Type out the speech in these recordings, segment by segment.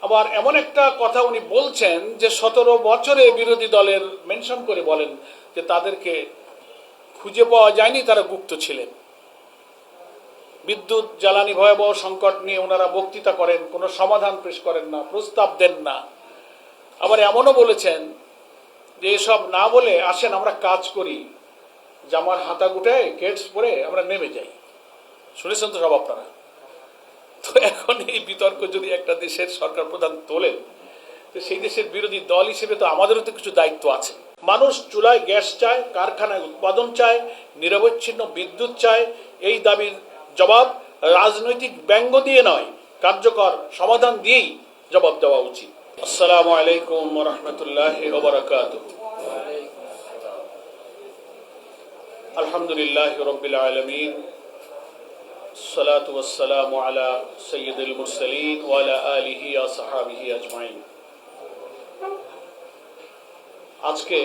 আবার এমন একটা কথা উনি বলছেন যে 17 বছরে বিরোধী দলের মেনশন করে বলেন যে তাদেরকে খুঁজে পাওয়া যায়নি, তারা গুপ্ত ছিলেন। বিদ্যুৎ জ্বালানি ভয়াবহ সংকট নিয়ে ওনারা বক্তৃতা করেন, কোনো সমাধান পেশ করেন না, প্রস্তাব দেন না। আবার এমনও বলেছেন যে এসব না বলে আসেন আমরা কাজ করি, জামার হাতা গুটায় গেটস পরে আমরা নেমে যাই। শুনেছেন তো সব আপনারা। তো এখন এই বিতর্ক যদি একটা দেশের সরকার প্রধান তোলেন, তো সেই দেশের বিরোধী দল হিসেবে তো আমাদেরও তো কিছু দায়িত্ব আছে। মানুষ চুলায় গ্যাস চায়, কারখানায় উৎপাদন চায়, নিরবচ্ছিন্ন বিদ্যুৎ চায়। এই দাবির জবাব রাজনৈতিক ব্যঙ্গ দিয়ে নয়, কার্যকর সমাধান দিয়েই জবাব দেওয়া উচিত। আসসালামু আলাইকুম ওয়া রাহমাতুল্লাহি ওয়া বারাকাতুহু। আলহামদুলিল্লাহি রাব্বিল আলামিন, সালাতু ওয়াসসালামু আলা সাইয়্যিদিল মুরসালিন ওয়া আলা আলিহি ওয়া সাহবিহি আজমাইন। আজকে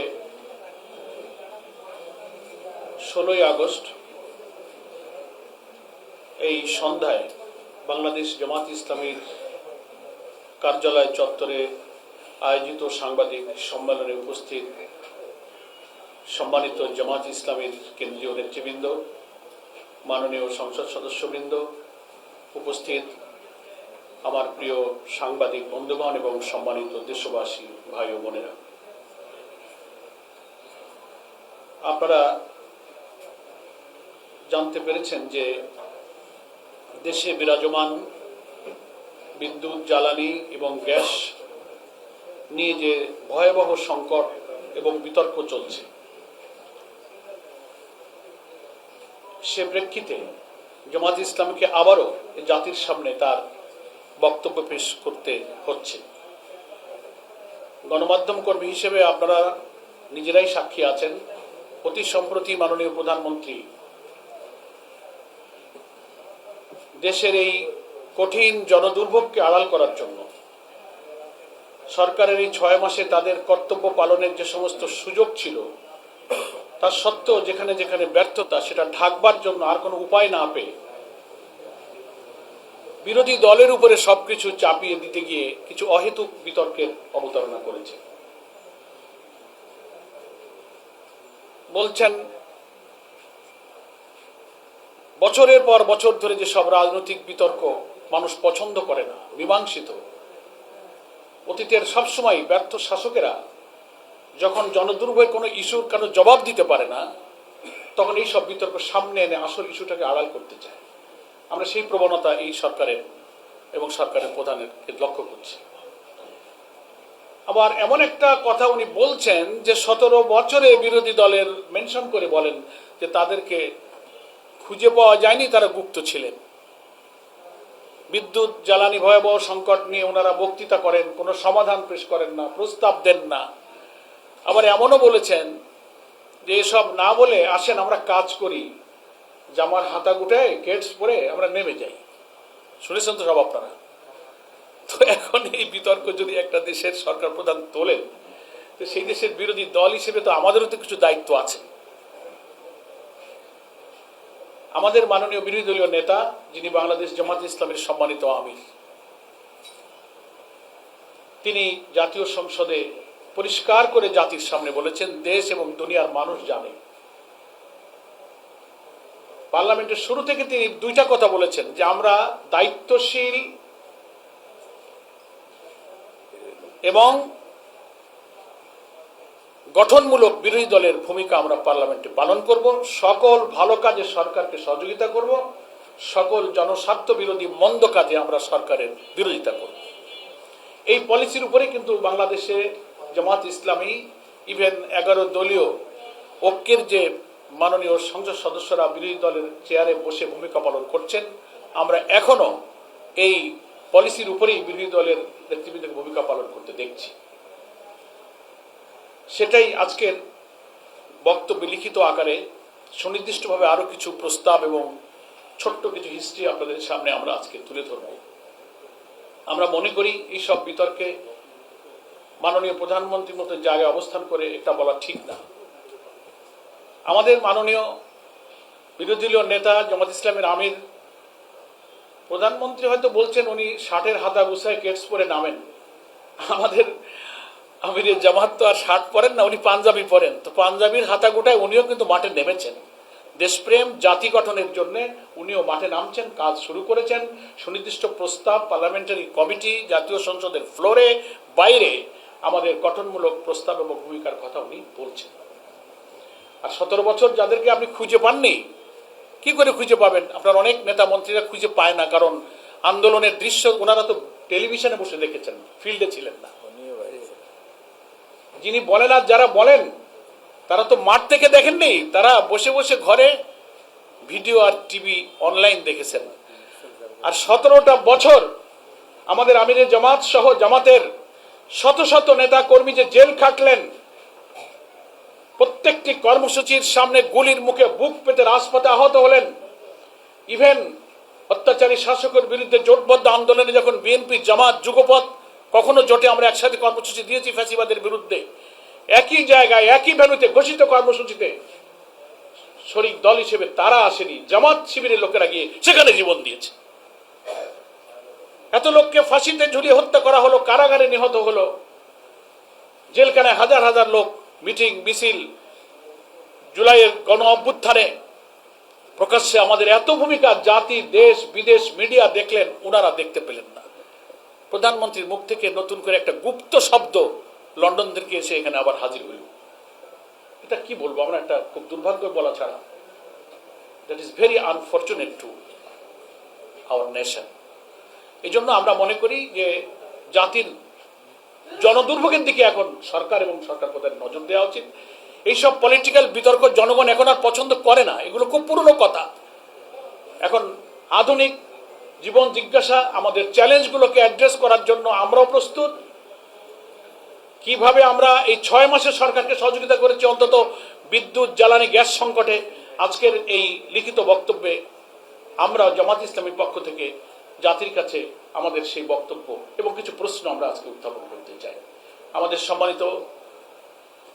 16ই আগস্ট এই সন্ধ্যায় বাংলাদেশ জামাত ইসলামীর কার্যালয় চত্বরে আয়োজিত সাংবাদিক সম্মেলনে উপস্থিত সম্মানিত জামাত ইসলামীর কেন্দ্রীয় নেতৃবৃন্দ, মাননীয় সংসদ সদস্যবৃন্দ, উপস্থিত আমার প্রিয় সাংবাদিক বন্ধুগণ এবং সম্মানিত দেশবাসী ভাই ও বোনেরা, আপনারা জানতে পেরেছেন যে দেশে বিরাজমান বিদ্যুৎ জ্বালানি এবং গ্যাস নিয়ে যে ভয়াবহ সংকট এবং বিতর্ক চলছে, সে প্রেক্ষিতে জামাত ইসলামীকে আবারও জাতির সামনে তার বক্তব্য পেশ করতে হচ্ছে। গণমাধ্যম কর্মী হিসেবে আপনারা নিজেরাই সাক্ষী আছেন। অতি সম্প্রতি মাননীয় প্রধানমন্ত্রী দেশের এই কঠিন জনদুর্ভোগকে আড়াল করার জন্য সরকারের এই 6 মাসে তাদের কর্তব্য পালনের যে সমস্ত সুযোগ ছিল, তার সত্ত্বেও যেখানে যেখানে ব্যর্থতা, সেটা ঢাকবার জন্য আর কোনো উপায় না পেয়ে বিরোধী দলের উপরে সবকিছু চাপিয়ে দিতে গিয়ে কিছু অহেতুক বিতর্কের অবতারণা করেছে। বলছেন বছরের পর বছর ধরে যে সব রাজনৈতিক বিতর্ক মানুষ পছন্দ করে না, মীমাংসিত। অতীতের সবসময় ব্যর্থ শাসকেরা যখন জনদুর্ভোগের কোনো ইস্যুর কোনো জবাব দিতে পারে না, তখন এই সব বিতর্ক সামনে এনে আসল ইস্যুটাকে আড়াল করতে চায়। আমরা সেই প্রবণতা এই সরকারের এবং সরকারের প্রধানের লক্ষ্য করছি। আবার এমন একটা কথা উনি বলছেন যে 17 বছরে বিরোধী দলের মেনশন করে বলেন যে তাদেরকে খুঁজে পাওয়া যায়নি, তারা গুপ্ত ছিলেন। বিদ্যুৎ জ্বালানি ভয়াবহ সংকট নিয়ে ওনারা বক্তৃতা করেন, কোনো সমাধান পেশ করেন না, প্রস্তাব দেন না। আবার এমনও বলেছেন যে এসব না বলে আসেন আমরা কাজ করি, জামার হাতা গুটায় গেটস পরে আমরা নেমে যাই। শুনেছেন তো সব আপনারা। তো এখন এই বিতর্ক যদি একটা দেশের সরকার প্রধান তোলেন, তো সেই দেশের বিরোধী দল হিসেবে তো আমাদেরও তো কিছু দায়িত্ব আছে। আমাদের মাননীয় বিরোধী দলীয় নেতা, যিনি বাংলাদেশ জামাত ইসলামের সম্মানিত আমির, তিনি জাতীয় সংসদে পরিষ্কার করে জাতির সামনে বলেছেন, দেশ এবং দুনিয়ার মানুষ জানে। পার্লামেন্টের শুরু থেকে তিনি দুইটা কথা বলেছেন যে আমরা দায়িত্বশীল এবং গঠনমূলক বিরোধী দলের ভূমিকা আমরা পার্লামেন্টে পালন করব, সকল ভালো কাজে সরকারকে সহযোগিতা করব, সকল জনস্বার্থ বিরোধী মন্দ কাজে আমরা সরকারের বিরোধিতা করব। এই পলিসির উপরে কিন্তু বাংলাদেশে জামাত ইসলামী ইভেন 11 দলীয় ঐক্যের যে মাননীয় সংসদ সদস্যরা বিরোধী দলের চেয়ারে বসে ভূমিকা পালন করছেন, আমরা এখনো এই পলিসির উপরেই বিরোধী দলের নেতৃবৃন্দের ভূমিকা পালন করতে দেখছি। সেটাই আজকের বক্তব্য লিখিত আকারে সুনির্দিষ্টভাবে আরো কিছু প্রস্তাব এবং ছোট্ট কিছু হিস্ট্রি আপনাদের সামনে আমরা আজকে তুলে ধরব। আমরা মনে করি এই সব বিতর্কে মাননীয় প্রধানমন্ত্রীর মতো জায়গায় অবস্থান করে এটা বলা ঠিক না। আমাদের মাননীয় বিরোধী দলীয় নেতা জামাত ইসলামের আমির প্রধানমন্ত্রী হয়তো বলছেন উনি শার্টের হাতা গুছায় কেটস পরে নামেন। আমাদের আমিরের জামাত তো আর শার্ট পরেন না, উনি পাঞ্জাবি পরেন। তো পাঞ্জাবির হাতা গোটায় উনিও কিন্তু মাঠে নেমেছেন। দেশপ্রেম জাতি গঠনের জন্য উনিও মাঠে নামছেন, কাজ শুরু করেছেন। সুনির্দিষ্ট প্রস্তাব পার্লামেন্টারি কমিটি, জাতীয় সংসদের ফ্লোরে, বাইরে আমাদের গঠনমূলক প্রস্তাব এবং ভূমিকার কথা উনি বলছেন। আর 17 বছর যাদেরকে আপনি খুঁজে পাননি, কি করে খুঁজে পাবেন? আপনার অনেক নেতা মন্ত্রীরা খুঁজে পায় না, কারণ আন্দোলনের দৃশ্য ওনারা তো টেলিভিশনে বসে দেখেছেন, ফিল্ডে ছিলেন না। যিনি বলেন আর যারা বলেন তারা তো মাঠ থেকে দেখেননি, তারা বসে বসে ঘরে ভিডিও আর টিভি অনলাইন দেখেছেন। আর 17টা বছর আমাদের আমিরের জামাত সহ জামাতের শত শত নেতা কর্মী যে জেল খাটলেন, প্রত্যেকটি কর্মসূচির সামনে গুলির মুখে বুক পেতে রাজপথে আহত হলেন। ইভেন অত্যাচারী শাসকের বিরুদ্ধে জোটবদ্ধ আন্দোলনে যখন বিএনপি জামাত যুগপথ, কখনো জোটে আমরা একসাথে কর্মসূচি দিয়েছি ফ্যাসিবাদের বিরুদ্ধে, একই জায়গায় একই ভেন্যুতে ঘোষিত কর্মসূচিতে শরিক দল হিসেবে তারা আসেনি, জামাত শিবিরের লোকেরা গিয়ে সেখানে জীবন দিয়েছে। এত লোককে ফাঁসিতে ঝুলিয়ে হত্যা করা হলো, কারাগারে নিহত হলো, জেলখানায় হাজার হাজার লোক মিটিং মিছিল, জুলাইয়ের গণ অভ্যুত্থানে প্রকাশ্যে আমাদের এত ভূমিকা জাতি দেশ বিদেশ মিডিয়া দেখলেন, ওনারা দেখতে পেলেন না। প্রধানমন্ত্রীর মুখ থেকে নতুন করে একটা গুপ্ত শব্দ লন্ডন থেকে এসে এখানে আবার হাজির হইল। এটা কি বলবো আমরা, একটা খুব দুর্ভাগ্য বলা ছাড়া। That is very unfortunate to our nation. এই জন্য আমরা মনে করি যে জাতির জনদুর্ভোগের দিকে এখন সরকার এবং সরকার প্রধান নজর দেওয়া উচিত। এইসব পলিটিক্যাল বিতর্ক জনগণ এখন আর পছন্দ করে না, এগুলো খুব পুরনো কথা। এখন আধুনিক জীবন জিজ্ঞাসা, আমাদের চ্যালেঞ্জগুলোকে অ্যাড্রেস করার জন্য আমরাও প্রস্তুত। কিভাবে আমরা এই 6 মাসে সরকারকে সহযোগিতা করেছি অন্তত বিদ্যুৎ জ্বালানি গ্যাস সংকটে, আজকের এই লিখিত বক্তব্যে আমরা জামাত ইসলামীর পক্ষ থেকে জাতির কাছে আমাদের সেই বক্তব্য এবং কিছু প্রশ্ন আমরা আজকে উত্থাপন করতে চাই। আমাদের সম্মানিত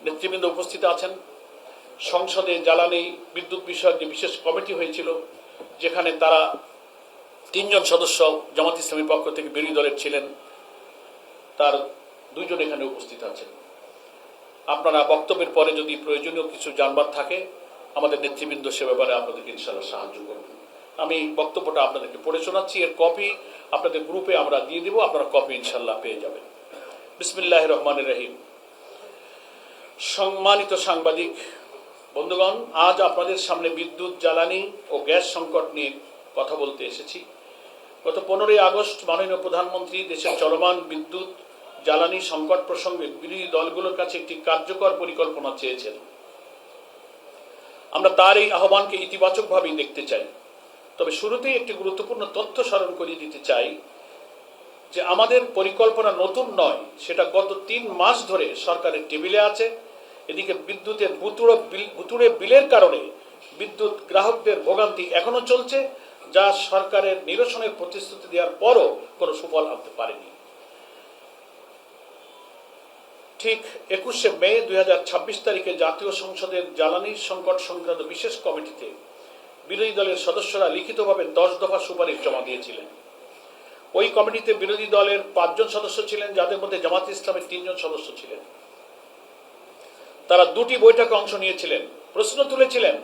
নেতৃবৃন্দ উপস্থিত আছেন। সংসদে জ্বালানি বিদ্যুৎ বিষয়ক যে বিশেষ কমিটি হয়েছিল, যেখানে তারা 3 জন সদস্য জামাত ইসলামীর পক্ষ থেকে বিরোধী দলের ছিলেন, তার 2 জন এখানে উপস্থিত আছেন। আপনারা বক্তব্যের পরে যদি প্রয়োজনীয় কিছু জানবার থাকে, আমাদের নেতৃবৃন্দ সে ব্যাপারে আপনাদেরকে ইনশাআল্লাহ সাহায্য করবেন। আমি বক্তব্যটা আপনাদেরকে পড়ে শোনাচ্ছি, এর কপি আপনাদের গ্রুপে আমরা দিয়ে দিব, আপনারা কপি ইনশাআল্লাহ পেয়ে যাবেন। বিসমিল্লাহির রহমানির রহিম। সম্মানিত সাংবাদিক বন্ধুগণ, আজ আপনাদের সামনে বিদ্যুৎ জ্বালানি ও গ্যাস সংকট নিয়ে কথা বলতে এসেছি। গত 15ই আগস্ট মাননীয় প্রধানমন্ত্রী দেশের চলমান বিদ্যুৎ জ্বালানি সংকট প্রসঙ্গে বিরোধী দলগুলোর কাছে একটি কার্যকর পরিকল্পনা চেয়েছেন। আমরা তার এই আহ্বানকে ইতিবাচকভাবেই দেখতে চাই। তবে শুরুতেই একটি গুরুত্বপূর্ণ তথ্য স্মরণ করিয়ে দিতে চাই যে আমাদের পরিকল্পনা নতুন নয়, সেটা গত 3 মাস ধরে সরকারের টেবিলে আছে। এদিকে বিদ্যুতের ভুতুড়ে বিলের কারণে বিদ্যুৎ গ্রাহকদের ভোগান্তি এখনো চলছে, যা সরকারের নিরসনের প্রতিশ্রুতি দেওয়ার পরও কোনো সুফল আনতে পারেনি। ঠিক 21শে মে 2026 তারিখে জাতীয় সংসদের জ্বালানি সংকট সংক্রান্ত বিশেষ কমিটিতে বিরোধী দলের সদস্যরা লিখিতভাবে 10 দফা সুপারিশ জমা দিয়েছিলেন। ওই কমিটিতে বিরোধী দলের 5 জন সদস্য ছিলেন, যাদের মধ্যে জামাত ইসলামের 3 জন সদস্য ছিলেন। তারা 2টি বৈঠকে অংশ নিয়েছিলেন, প্রশ্ন তুলেছিলেন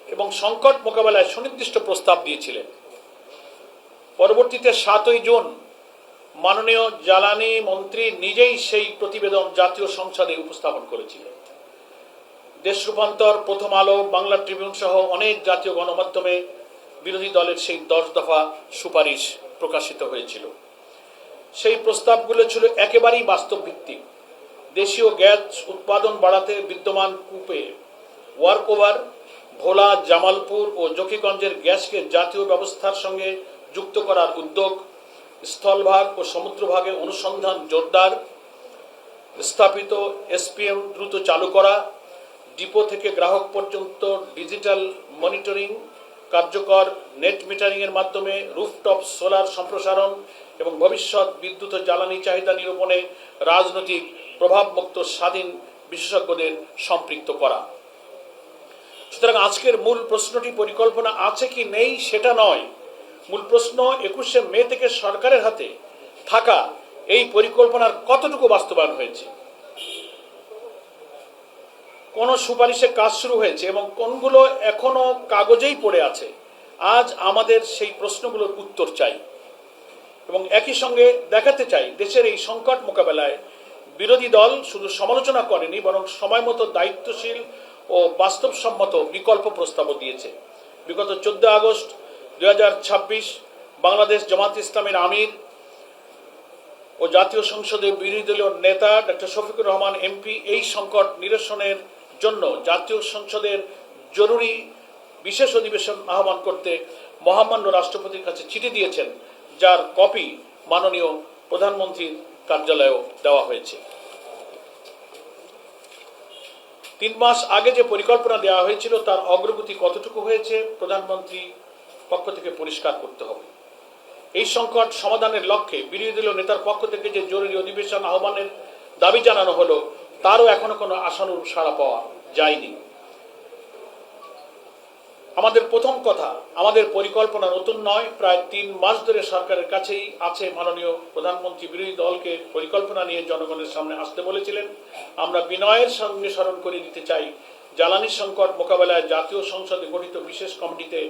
এবং সংকট মোকাবেলায় সুনির্দিষ্ট প্রস্তাব দিয়েছিলেন। পরবর্তীতে 7ই জুন মাননীয় জ্বালানি মন্ত্রী নিজেই সেই প্রতিবেদন জাতীয় সংসদে উপস্থাপন করেছিলেন। দেশ রূপান্তর, প্রথম আলো, বাংলা ট্রিবিউন সহ অনেক জাতীয় গণমাধ্যমে বিরোধী দলের সেই 10 দফা সুপারিশ প্রকাশিত হয়েছিল। সেই প্রস্তাবগুলো ছিল একেবারেই বাস্তব ভিত্তিক। দেশীয় গ্যাস উৎপাদন বাড়াতে বিদ্যমান কূপে ওয়ার্ক ওভার, ভোলা, জামালপুর ও জকিগঞ্জের গ্যাসকে জাতীয় ব্যবস্থার সঙ্গে যুক্ত করার উদ্যোগ, স্থলভাগ ও সমুদ্রভাগে অনুসন্ধান জোরদার, স্থাপিত এসপিএম দ্রুত চালু করা, ডিপো থেকে গ্রাহক পর্যন্ত ডিজিটাল মনিটরিং কার্যকর, নেট মিটারিংয়ের মাধ্যমে রুফটপ সোলার সম্প্রসারণ এবং ভবিষ্যৎ বিদ্যুৎ ও জ্বালানি চাহিদা নিরূপণে রাজনৈতিক প্রভাবমুক্ত স্বাধীন বিশেষজ্ঞদের সম্পৃক্ত করা। সুতরাং আজকের মূল প্রশ্নটি পরিকল্পনা আছে কি নেই সেটা নয়, মূল প্রশ্ন 21শে মে থেকে সরকারের হাতে থাকা এই পরিকল্পনার কতটুকু বাস্তবায়ন হয়েছে, কোন সুপারিশে কাজ শুরু হয়েছে এবং কোনগুলো এখনো কাগজেই পড়ে আছে। আজ আমাদের সেই প্রশ্নগুলোর উত্তর চাই এবং একই সঙ্গে দেখাতে চাই দেশের এই সংকট মোকাবেলায় বিরোধী দল শুধু সমালোচনা করেনি, বরং সময় মতো দায়িত্বশীল ও বাস্তবসম্মত বিকল্প প্রস্তাবও দিয়েছে। বিগত 14 আগস্ট 2026 বাংলাদেশ জামাত ইসলামের আমির ও জাতীয় সংসদের বিরোধী দলীয় নেতা ডক্টর শফিকুর রহমান এমপি এই সংকট নিরসনের জন্য জাতীয় সংসদের জরুরি বিশেষ অধিবেশন আহ্বান করতে মহামান্য রাষ্ট্রপতির কাছে চিঠি দিয়েছেন, যার কপি মাননীয় প্রধানমন্ত্রীর কার্যালয়েও দেওয়া হয়েছে। 3 মাস আগে যে পরিকল্পনা দেওয়া হয়েছিল তার অগ্রগতি কতটুকু হয়েছে প্রধানমন্ত্রী পক্ষ থেকে পরিষ্কার করতে হবে। এই সংকট সমাধানের লক্ষ্যে বিরোধী দলীয় নেতার পক্ষ থেকে যে জরুরি অধিবেশন আহ্বানের দাবি জানানো হলো তারও এখনো কোনো আশানুরূপ সাড়া পাওয়া যায়নি। আমাদের প্রথম কথা, আমাদের পরিকল্পনা নতুন নয়। প্রায় 3 মাস ধরে সরকারের কাছেই আছে। মাননীয় প্রধানমন্ত্রী বিরোধী দলকে পরিকল্পনা নিয়ে জনগণের সামনে আসতে বলেছিলেন। আমরা বিনয়ের সঙ্গে স্মরণ করে দিতে চাই, জ্বালানি সংকট মোকাবেলায় জাতীয় সংসদে গঠিত বিশেষ কমিটিতে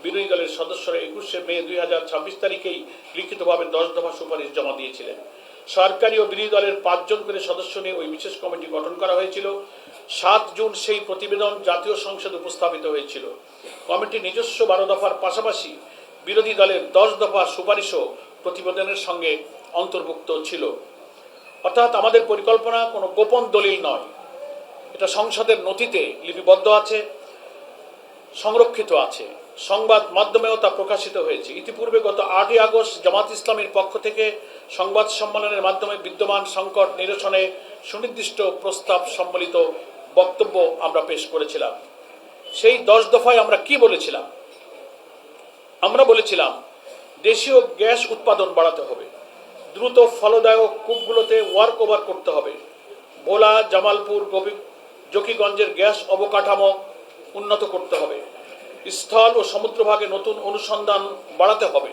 বিরোধী দলের সদস্যরা 21শে মে 2026 তারিখেই লিখিতভাবে 10 দফা সুপারিশ জমা দিয়েছিলেন। সরকারি ও বিরোধী দলের 5 জন করে সদস্য নিয়ে ওই বিশেষ কমিটি গঠন করা হয়েছিল। 7 জুন সেই প্রতিবেদন জাতীয় সংসদে উপস্থাপিত হয়েছিল। কমিটির নিজস্ব 12 দফার পাশাপাশি বিরোধী দলের 10 দফা সুপারিশও প্রতিবেদনের সঙ্গে অন্তর্ভুক্ত ছিল। অর্থাৎ আমাদের পরিকল্পনা কোনো গোপন দলিল নয়, এটা সংসদের নথিতে লিপিবদ্ধ আছে, সংরক্ষিত আছে, সংবাদ মাধ্যমেও তা প্রকাশিত হয়েছে। ইতিপূর্বে গত 8 আগস্ট জামাত ইসলামের পক্ষ থেকে সংবাদ সম্মেলনের মাধ্যমে বিদ্যমান সংকট নিরসনে সুনির্দিষ্ট প্রস্তাব সম্বলিত বক্তব্য আমরা পেশ করেছিলাম। সেই 10 দফায় আমরা কি বলেছিলাম? আমরা বলেছিলাম দেশীয় গ্যাস উৎপাদন বাড়াতে হবে, দ্রুত ফলদায়ক কূপগুলোতে ওয়ার্ক ওভার করতে হবে, ভোলা, জামালপুর, জকিগঞ্জের গ্যাস অবকাঠামো উন্নত করতে হবে, স্থল ও সমুদ্রভাগে নতুন অনুসন্ধান বাড়াতে হবে,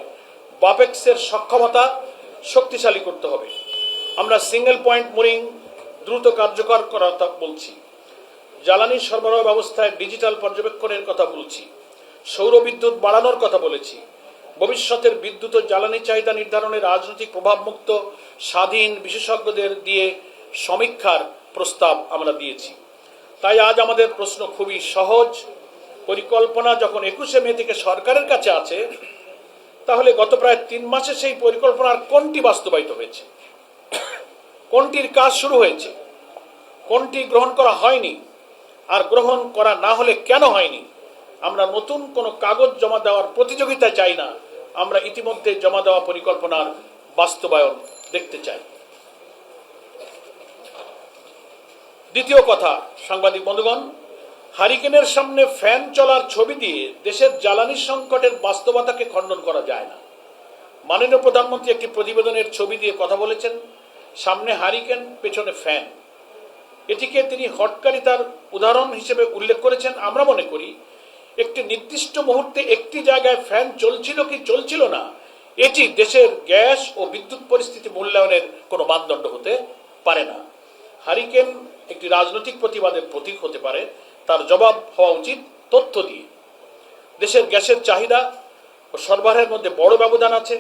বাপেক্সের সক্ষমতা শক্তিশালী করতে হবে। আমরা সিঙ্গেল পয়েন্ট মোরিং দ্রুত কার্যকর করার কথা বলছি, জ্বালানি সরবরাহ ব্যবস্থায় ডিজিটাল পর্যবেক্ষণের কথা বলছি, সৌর বিদ্যুৎ বাড়ানোর কথা বলেছি, ভবিষ্যতের বিদ্যুৎ ও জ্বালানি চাহিদা নির্ধারণে রাজনৈতিক প্রভাবমুক্ত স্বাধীন বিশেষজ্ঞদের দিয়ে সমীক্ষার প্রস্তাব আমরা দিয়েছি। তাই আজ আমাদের প্রশ্ন খুবই সহজ। পরিকল্পনা যখন 21শে মে থেকে সরকারের কাছে আছে, তাহলে গত প্রায় 3 মাসে সেই পরিকল্পনার কোনটি বাস্তবায়িত হয়েছে, কোনটির কাজ শুরু হয়েছে, কোনটি গ্রহণ করা হয়নি, আর গ্রহণ করা না হলে কেন হয়নি? আমরা নতুন কোনো কাগজ জমা দেওয়ার প্রতিযোগিতা চাই না, আমরা ইতিমধ্যে জমা দেওয়া পরিকল্পনার বাস্তবায়ন দেখতে চাই। দ্বিতীয় কথা, সাংবাদিক বন্ধুগণ, হারিকেনের সামনে ফ্যান চলার ছবি দিয়ে দেশের জ্বালানি সংকটের বাস্তবতাকে খণ্ডন করা যায় না। মাননীয় প্রধানমন্ত্রী একটি প্রতিবেদনের ছবি দিয়ে কথা বলেছেন, সামনে হারিকেন, পেছনে ফ্যান। এটিকে তিনি হটকারিতার উদাহরণ হিসেবে উল্লেখ করেছেন। আমরা মনে করি একটি নির্দিষ্ট মুহূর্তে একটি জায়গায় ফ্যান চলছিল কি চলছিল না, এটি দেশের গ্যাস ও বিদ্যুৎ পরিস্থিতি মূল্যায়নের কোনো মানদণ্ড হতে পারে না। হারিকেন একটি রাজনৈতিক প্রতিবাদের প্রতীক হতে পারে, তার জবাব হওয়া উচিত তথ্য দিয়ে। দেশের গ্যাসের চাহিদা ও সরবরাহের মধ্যে বড় ব্যবধান আছে।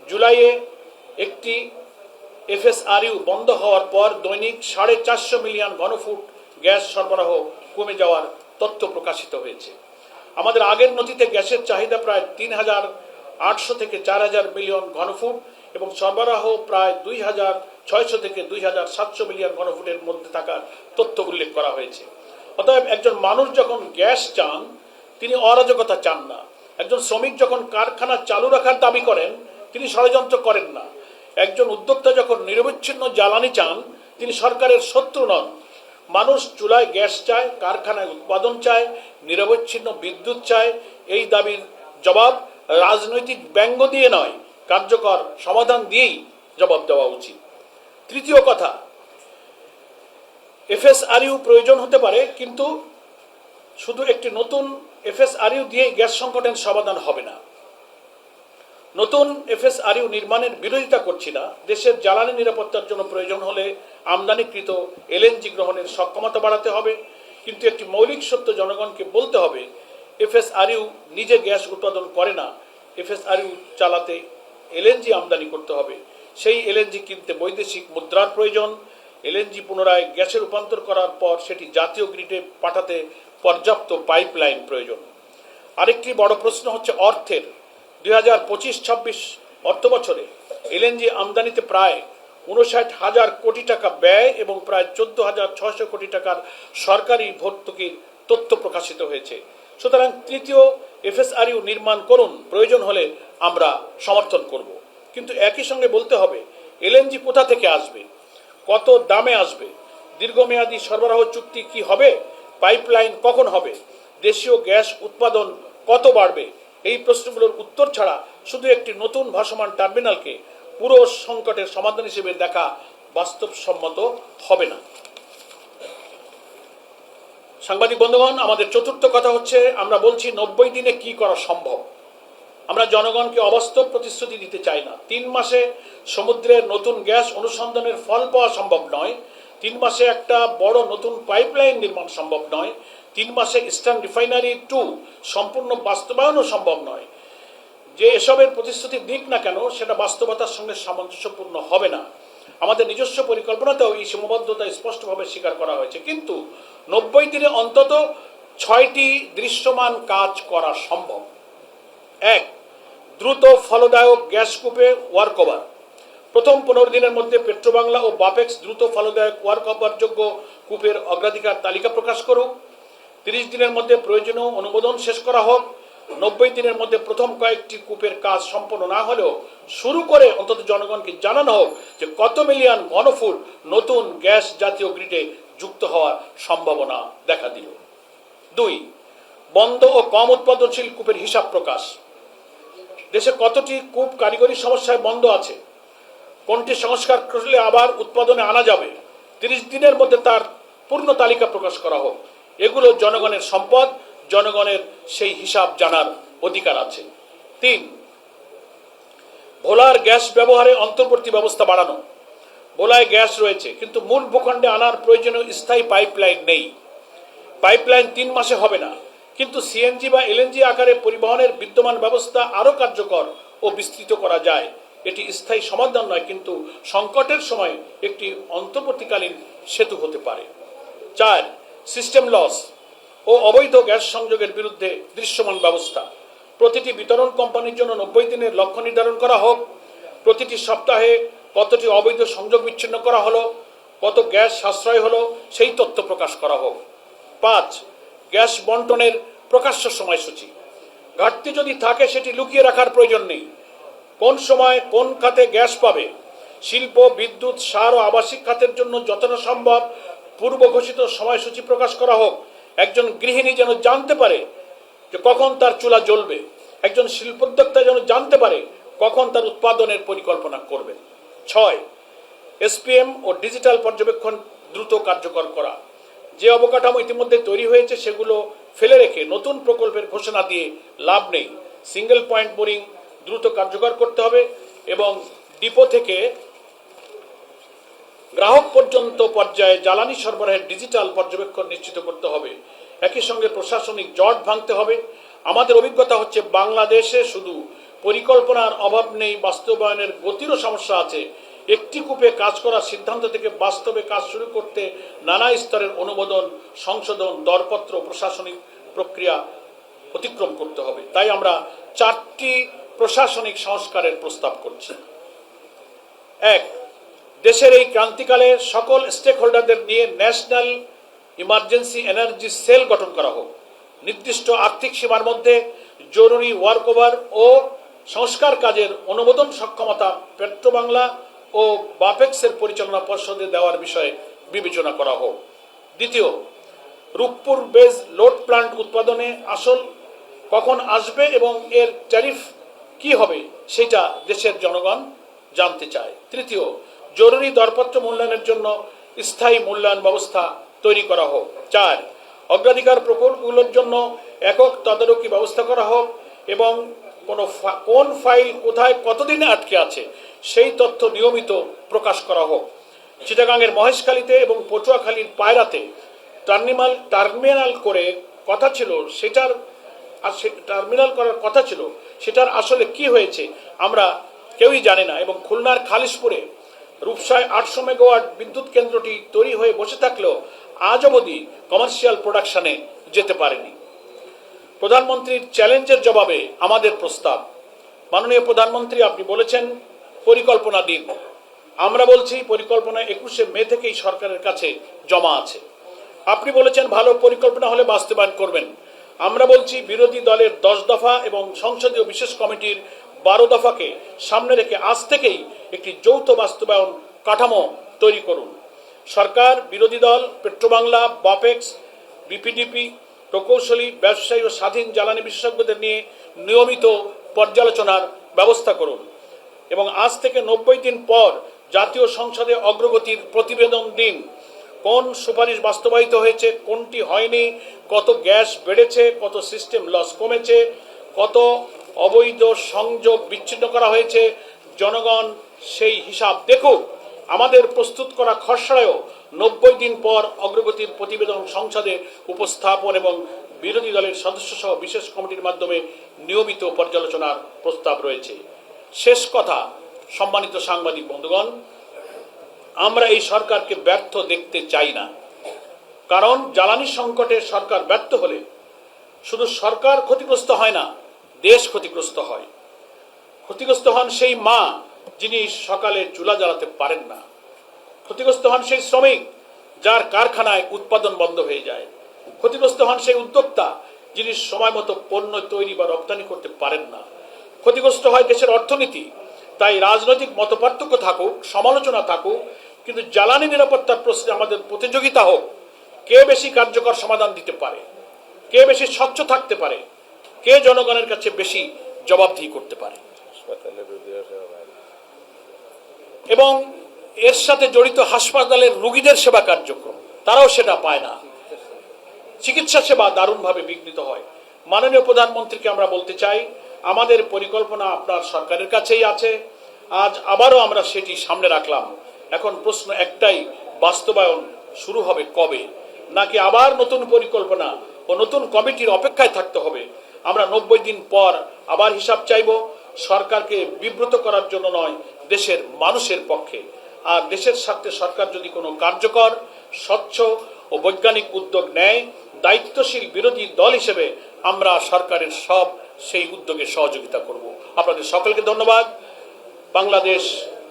জুলাইয়ে একটি এফএসআরইউ বন্ধ হওয়ার পর দৈনিক 450 মিলিয়ন ঘনফুট গ্যাস সরবরাহ কমে যাওয়ার তথ্য প্রকাশিত হয়েছে। আমাদের আগের নথিতে গ্যাসের চাহিদা প্রায় 3800 থেকে 4000 মিলিয়ন ঘনফুট এবং সরবরাহ প্রায় 2600 থেকে 2700 মিলিয়ন ঘনফুটের মধ্যে থাকার তথ্য উল্লেখ করা হয়েছে। অতএব একজন মানুষ যখন গ্যাস চান, তিনি অরাজকতা চান না। একজন শ্রমিক যখন কারখানা চালু রাখার দাবি করেন, তিনি ষড়যন্ত্র করেন না। একজন উদ্যোক্তা যখন নিরবচ্ছিন্ন জ্বালানি চান, তিনি সরকারের শত্রু নন। মানুষ চুলায় গ্যাস চায়, কারখানায় উৎপাদন চায়, নিরবচ্ছিন্ন বিদ্যুৎ চায়। এই দাবির জবাব রাজনৈতিক ব্যঙ্গ দিয়ে নয়, কার্যকর সমাধান দিয়েই জবাব দেওয়া উচিত। তৃতীয় কথা, এফএসআরইউ প্রয়োজন হতে পারে, কিন্তু শুধু একটি নতুন এফএসআরইউ দিয়ে গ্যাস সংকটের সমাধান হবে না। নতুন এফএসআরইউ নির্মাণের বিরোধিতা করছি না। দেশের জ্বালানি নিরাপত্তার জন্য প্রয়োজন হলে আমদানিকৃত এলএনজি গ্রহণের সক্ষমতা বাড়াতে হবে, কিন্তু একটি মৌলিক সত্য জনগণকে বলতে হবে, এফএসআরইউ নিজে গ্যাস উৎপাদন করে না। এফএসআরইউ চালাতে এলএনজি আমদানি করতে হবে। সেই এলএনজি কিনতে বৈদেশিক মুদ্রার প্রয়োজন। এলএনজি পুনরায় গ্যাসে রূপান্তর করার পর সেটি জাতীয় গ্রিডে পাঠাতে পর্যাপ্ত পাইপলাইন প্রয়োজন। আরেকটি বড় প্রশ্ন হচ্ছে অর্থের। 2025-26 অর্থ বছরে এলএনজি আমদানিতে প্রায় 59,000 কোটি টাকা ব্যয় এবং প্রায় 14,600 কোটি টাকার সরকারি ভর্তুকির তথ্য প্রকাশিত হয়েছে। সুতরাং তৃতীয় এফএসআরইউ নির্মাণ করুন, প্রয়োজন হলে আমরা সমর্থন করব। কিন্তু একই সঙ্গে বলতে হবে এলএনজি কোথা থেকে আসবে, কত দামে আসবে, দীর্ঘমেয়াদী সরবরাহ চুক্তি কি হবে, পাইপলাইন কখন হবে, দেশীয় গ্যাস উৎপাদন কত বাড়বে। এই প্রশ্নগুলোর উত্তর ছাড়া শুধু একটি নতুন ভাসমান টার্মিনালকে পুরো সংকটের সমাধান হিসেবে দেখা বাস্তবসম্মত হবে না। সাংবাদিক বন্ধুগণ, আমাদের চতুর্থ কথা হচ্ছে আমরা বলছি 90 দিনে কি করা সম্ভব। আমরা জনগণকে অবাস্তব প্রতিশ্রুতি দিতে চাই না। 3 মাসে সমুদ্রের নতুন গ্যাস অনুসন্ধানের ফল পাওয়া সম্ভব নয়। 3 মাসে একটা বড় নতুন পাইপলাইন নির্মাণ সম্ভব নয়। 3 মাসে ইস্টার্ন রিফাইনারি 2 সম্পূর্ণ বাস্তবায়নও সম্ভব নয়। যে এসবের প্রতিশ্রুতি দিক না কেন, সেটা বাস্তবতার সঙ্গে সামঞ্জস্যপূর্ণ হবে না। আমাদের নিজস্ব পরিকল্পনাতেও এই সীমাবদ্ধতা স্পষ্টভাবে স্বীকার করা হয়েছে। কিন্তু 90 দিনে অন্তত 6টি দৃশ্যমান কাজ করা সম্ভব। 1. দ্রুত ফলদায়ক গ্যাস কূপে ওয়ার্কওভার। প্রথম 15 দিনের মধ্যে পেট্রোবাংলা ও বাপেক্স দ্রুত ফলদায়ক ওয়ার্কওভারযোগ্য কূপের অগ্রাধিকার তালিকা প্রকাশ করুক। 30 দিনের মধ্যে প্রয়োজনীয় অনুমোদন শেষ করা হোক। 90 দিনের মধ্যে প্রথম কয়েকটি কূপের কাজ সম্পন্ন না হলেও শুরু করে অন্তত জনগণকে জানানো হোক যে কত মিলিয়ন ঘনফুট নতুন গ্যাস জাতীয় গ্রিডে যুক্ত হওয়ার সম্ভাবনা দেখা দিল। 2. বন্ধ ও কম উৎপাদনশীল কূপের হিসাব প্রকাশ। দেশে কতটি কূপ কারিগরি সমস্যায় বন্ধ আছে, কোনটি সংস্কার করলে আবার উৎপাদনে আনা যাবে, 30 দিনের মধ্যে তার পূর্ণ তালিকা প্রকাশ করা হোক। এগুলো জনগণের সম্পদ, জনগণের সেই হিসাব জানার অধিকার আছে। 3. ভোলার গ্যাস ব্যবহারে অন্তর্বর্তী ব্যবস্থা বাড়ানো। ভোলায় গ্যাস রয়েছে, কিন্তু মূল ভূখণ্ডে আনার প্রয়োজনীয় স্থায়ী পাইপলাইন নেই। পাইপলাইন 3 মাসে হবে না, কিন্তু সিএনজি বা এলএনজি আকারে পরিবহনের বিদ্যমান ব্যবস্থা আরও কার্যকর ও বিস্তৃত করা যায়। এটি স্থায়ী সমাধান নয়, কিন্তু সংকটের সময় একটি অন্তর্বর্তীকালীন সেতু হতে পারে। 4. সিস্টেম লস ও অবৈধ গ্যাস সংযোগের বিরুদ্ধে দৃশ্যমান ব্যবস্থা। প্রতিটি বিতরণ কোম্পানির জন্য 90 দিনের লক্ষ্য নির্ধারণ করা হোক। প্রতিটি সপ্তাহে কতটি অবৈধ সংযোগ বিচ্ছিন্ন করা হলো, কত গ্যাস সাশ্রয় হলো, সেই তথ্য প্রকাশ করা হোক। 5. গ্যাস বন্টনের প্রকাশ্য সময়সূচি। ঘাটতি যদি থাকে সেটি লুকিয়ে রাখার প্রয়োজন নেই। কোন সময় কোন খাতে গ্যাস পাবে, শিল্প, বিদ্যুৎ, সার ও আবাসিক খাতের জন্য যতটা সম্ভব পূর্ব ঘোষিত সময়সূচি প্রকাশ করা হোক। একজন গৃহিণী যেন জানতে পারে যে কখন তার চুলা জ্বলবে, একজন শিল্পোদ্যোক্তা যেন জানতে পারে কখন তার উৎপাদনের পরিকল্পনা করবেন। 6. এসপিএম ও ডিজিটাল পর্যবেক্ষণ দ্রুত কার্যকর করা। যে অবকাঠামো ইতিমধ্যে তৈরি হয়েছে সেগুলো ফেলে রেখে নতুন প্রকল্পের ঘোষণা দিয়ে লাভ নেই। সিঙ্গেল পয়েন্ট বোরিং দ্রুত কার্যকর করতে হবে এবং ডিপো থেকে গ্রাহক পর্যন্ত পর্যায়ে জ্বালানি সরবরাহের ডিজিটাল পর্যবেক্ষণ নিশ্চিত করতে হবে। একই সঙ্গে প্রশাসনিক জট ভাঙতে হবে। আমাদের অভিজ্ঞতা হচ্ছে বাংলাদেশে শুধু পরিকল্পনার অভাব নেই, বাস্তবায়নের গতিরও সমস্যা আছে। একটি কূপে কাজ করার সিদ্ধান্ত থেকে বাস্তবে কাজ শুরু করতে নানা স্তরের অনুমোদন, সংশোধন, দরপত্র, প্রশাসনিক প্রক্রিয়া অতিক্রম করতে হবে। তাই আমরা 4টি প্রশাসনিক সংস্কারের প্রস্তাব করছি। 1. দেশের এই ক্রান্তিকালে সকল স্টেক হোল্ডারদের নিয়ে ন্যাশনাল ইমার্জেন্সি এনার্জি সেল গঠন করা হোক। নির্দিষ্ট আর্থিক সীমার মধ্যে জরুরি ওয়ার্কওভার ও সংস্কার কাজের অনুমোদন সক্ষমতা পেট্রোবাংলা ও বাপেক্সের পরিচালনা পর্ষদে দেওয়ার বিষয়ে বিবেচনা করা হোক। 2. রূপপুর বেজ লোড প্লান্ট উৎপাদনে আসল কখন আসবে এবং এর ট্যারিফ কি হবে সেটা দেশের জনগণ জানতে চায়। 3. জরুরি দরপত্র মূল্যায়নের জন্য স্থায়ী মূল্যায়ন ব্যবস্থা তৈরি করা হোক। 4. অগ্রাধিকার প্রকল্পগুলোর জন্য একক তদারকি ব্যবস্থা করা হোক এবং কোন ফাইল কোথায় কতদিনে আটকে আছে সেই তথ্য নিয়মিত প্রকাশ করা হোক। চিটাগাংয়ের মহেশখালীতে এবং পটুয়াখালীর পায়রাতে টার্মিনাল করে কথা ছিল টার্মিনাল করার কথা ছিল, সেটার আসলে কি হয়েছে আমরা কেউই জানি না। এবং খুলনার খালিশপুরে রূপসায় 800 মেগাওয়াট বিদ্যুৎ কেন্দ্রটি তৈরি হয়ে বসে থাকলেও আজ অবধি কমার্শিয়াল প্রোডাকশনে যেতে পারেনি। প্রধানমন্ত্রীর চ্যালেঞ্জের জবাবে আমাদের প্রস্তাব। মাননীয় প্রধানমন্ত্রী, আপনি বলেছেন পরিকল্পনা দিন। আমরা বলছি পরিকল্পনা 21শে মে থেকেই সরকারের কাছে জমা আছে। আপনি বলেছেন ভালো পরিকল্পনা হলে বাস্তবায়ন করবেন। আমরা বলছি বিরোধী দলের 10 দফা এবং সংসদীয় বিশেষ কমিটির 12 দফাকে সামনে রেখে আজ থেকেই একটি যৌথ বাস্তবায়ন কাঠামো তৈরি করুন। সরকার, বিরোধী দল, পেট্রোবাংলা, বাপেক্স, বিপিডিপি, প্রকৌশলী, ব্যবসায়ী ও স্বাধীন জ্বালানি বিশেষজ্ঞদের নিয়ে নিয়মিত পর্যালোচনার ব্যবস্থা করুন এবং আজ থেকে 90 দিন পর জাতীয় সংসদে অগ্রগতির প্রতিবেদন দিন। কোন সুপারিশ বাস্তবায়িত হয়েছে, কোনটি হয়নি, কত গ্যাস বেড়েছে, কত সিস্টেম লস কমেছে, কত অবৈধ সংযোগ বিচ্ছিন্ন করা হয়েছে, জনগণ সেই হিসাব দেখুক। আমাদের প্রস্তুত করা খসড়ায়ও 90 দিন পর অগ্রগতির প্রতিবেদন সংসদে উপস্থাপন এবং বিরোধী দলের সদস্য সহ বিশেষ কমিটির মাধ্যমে নিয়মিত পর্যালোচনার প্রস্তাব রয়েছে। শেষ কথা, সম্মানিত সাংবাদিক বন্ধুগণ, আমরা এই সরকারকে ব্যর্থ দেখতে চাই না। কারণ জ্বালানি সংকটে সরকার ব্যর্থ হলে শুধু সরকার ক্ষতিগ্রস্ত হয় না, দেশ ক্ষতিগ্রস্ত হয়। ক্ষতিগ্রস্ত হন সেই মা যিনি সকালে চুলা জ্বালাতে পারেন না। ক্ষতিগ্রস্ত হন সেই শ্রমিক যার কারখানায় উৎপাদন বন্ধ হয়ে যায়। ক্ষতিগ্রস্ত হন সেই উদ্যোক্তা যিনি সময় মতো পণ্য তৈরি বা রপ্তানি করতে পারেন না। ক্ষতিগ্রস্ত হয় দেশের অর্থনীতি। তাই রাজনৈতিক মতপার্থক্য থাকুক, সমালোচনা থাকুক, কিন্তু জ্বালানি নিরাপত্তার প্রশ্নে আমাদের প্রতিযোগিতা হোক। কে বেশি কার্যকর সমাধান দিতে পারে, কে বেশি স্বচ্ছ থাকতে পারে, কে জনগণের কাছে বেশি জবাবদিহি করতে পারে। এবং এর সাথে জড়িত হাসপাতালের রোগীদের সেবা কার্যক্রম, তারাও সেটা পায় না। চিকিৎসা সেবা দারুণভাবে বিঘ্নিত হয়। মাননীয় প্রধানমন্ত্রীকে আমরা বলতে চাই, আমাদের পরিকল্পনা আপনার সরকারের কাছেই আছে। আজ আবারও আমরা সেটি সামনে রাখলাম। এখন প্রশ্ন একটাই, বাস্তবায়ন শুরু হবে কবে? নাকি আবার নতুন পরিকল্পনা ও নতুন কমিটির অপেক্ষায় থাকতে হবে? আমরা 90 দিন পর আবার হিসাব চাইব, সরকারকে বিব্রত করার জন্য নয়, দেশের মানুষের পক্ষে। আর দেশের স্বার্থে সরকার যদি কোনো কার্যকর, স্বচ্ছ ও বৈজ্ঞানিক উদ্যোগ নেয়, দায়িত্বশীল বিরোধী দল হিসেবে আমরা সরকারের সেই উদ্যোগে সহযোগিতা করব। আপনাদের সকলকে ধন্যবাদ। বাংলাদেশ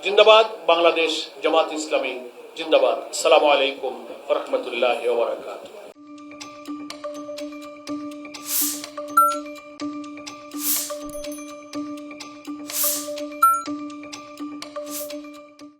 জিন্দাবাদ, বাংলাদেশ জামাত ইসলামী জিন্দাবাদ। আসসালামু আলাইকুম ওয়া রাহমাতুল্লাহি ওয়া বারাকাতুহু।